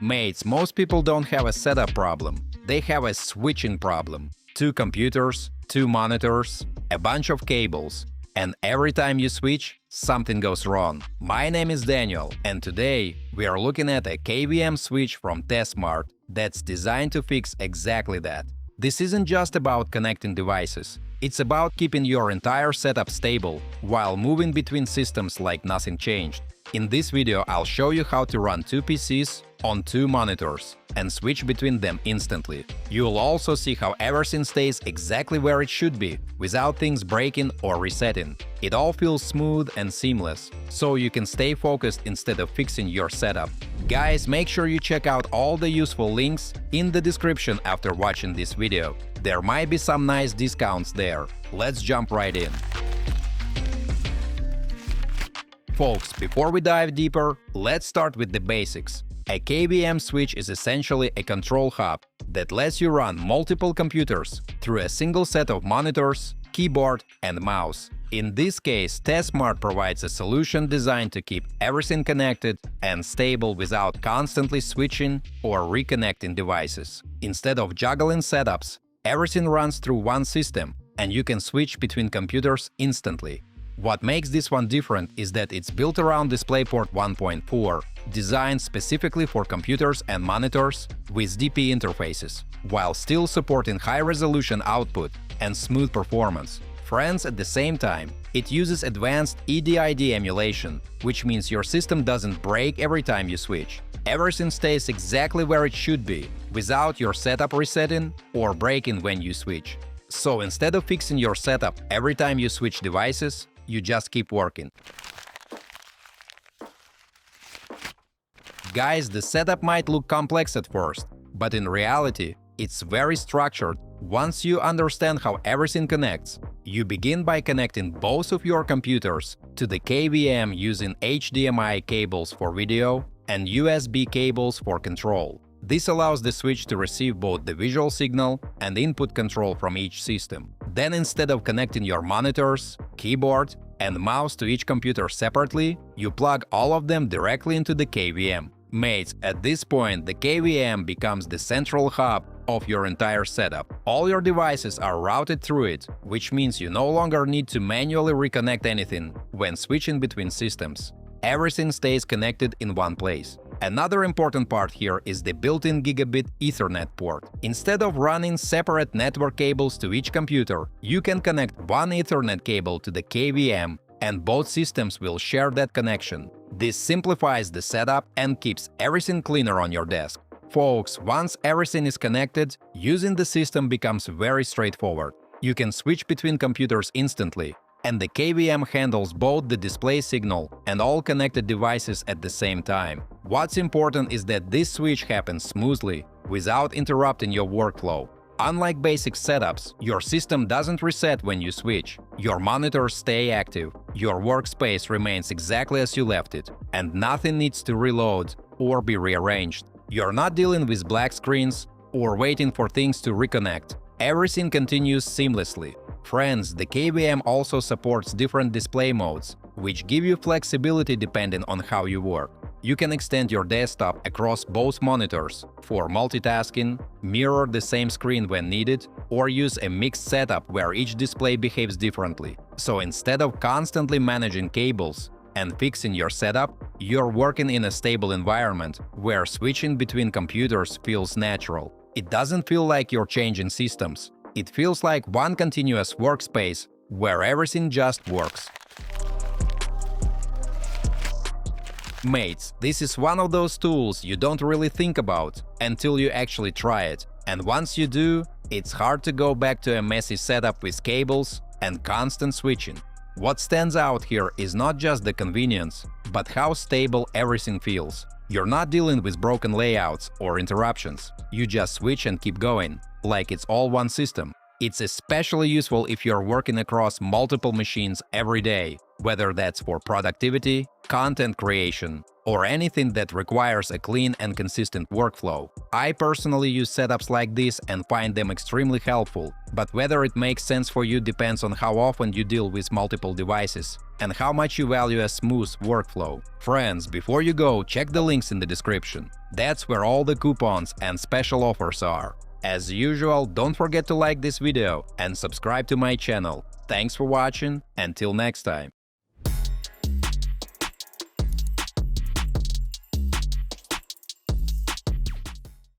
Mates, most people don't have a setup problem. They have a switching problem. 2 computers, 2 monitors, a bunch of cables. And every time you switch, something goes wrong. My name is Daniel, and today we are looking at a KVM switch from TESmart that's designed to fix exactly that. This isn't just about connecting devices. It's about keeping your entire setup stable while moving between systems like nothing changed. In this video, I'll show you how to run 2 PCs on 2 monitors and switch between them instantly. You'll also see how everything stays exactly where it should be, without things breaking or resetting. It all feels smooth and seamless, so you can stay focused instead of fixing your setup. Guys, make sure you check out all the useful links in the description after watching this video. There might be some nice discounts there. Let's jump right in. Folks, before we dive deeper, let's start with the basics. A KVM switch is essentially a control hub that lets you run multiple computers through a single set of monitors, keyboard, and mouse. In this case, TESmart provides a solution designed to keep everything connected and stable without constantly switching or reconnecting devices. Instead of juggling setups, everything runs through one system, and you can switch between computers instantly. What makes this one different is that it's built around DisplayPort 1.4, designed specifically for computers and monitors with DP interfaces, while still supporting high-resolution output and smooth performance. Friends, at the same time, it uses advanced EDID emulation, which means your system doesn't break every time you switch. Everything stays exactly where it should be, without your setup resetting or breaking when you switch. So instead of fixing your setup every time you switch devices, you just keep working. Guys, the setup might look complex at first, but in reality, it's very structured once you understand how everything connects. You begin by connecting both of your computers to the KVM using HDMI cables for video and USB cables for control. This allows the switch to receive both the visual signal and input control from each system. Then, instead of connecting your monitors, keyboard, and mouse to each computer separately, you plug all of them directly into the KVM. Mates, at this point, the KVM becomes the central hub of your entire setup. All your devices are routed through it, which means you no longer need to manually reconnect anything when switching between systems. Everything stays connected in one place. Another important part here is the built-in gigabit Ethernet port. Instead of running separate network cables to each computer, you can connect one Ethernet cable to the KVM, and both systems will share that connection. This simplifies the setup and keeps everything cleaner on your desk. Folks, once everything is connected, using the system becomes very straightforward. You can switch between computers instantly, and the KVM handles both the display signal and all connected devices at the same time. What's important is that this switch happens smoothly, without interrupting your workflow. Unlike basic setups, your system doesn't reset when you switch. Your monitors stay active, your workspace remains exactly as you left it, and nothing needs to reload or be rearranged. You're not dealing with black screens or waiting for things to reconnect. Everything continues seamlessly. Friends, the KVM also supports different display modes, which give you flexibility depending on how you work. You can extend your desktop across both monitors for multitasking, mirror the same screen when needed, or use a mixed setup where each display behaves differently. So instead of constantly managing cables and fixing your setup, you're working in a stable environment where switching between computers feels natural. It doesn't feel like you're changing systems. It feels like one continuous workspace where everything just works. Mates, this is one of those tools you don't really think about until you actually try it. And once you do, it's hard to go back to a messy setup with cables and constant switching. What stands out here is not just the convenience, but how stable everything feels. You're not dealing with broken layouts or interruptions. You just switch and keep going, like it's all one system. It's especially useful if you're working across multiple machines every day, whether that's for productivity, content creation, or anything that requires a clean and consistent workflow. I personally use setups like this and find them extremely helpful, but whether it makes sense for you depends on how often you deal with multiple devices and how much you value a smooth workflow. Friends, before you go, check the links in the description. That's where all the coupons and special offers are. As usual, don't forget to like this video and subscribe to my channel. Thanks for watching, until next time.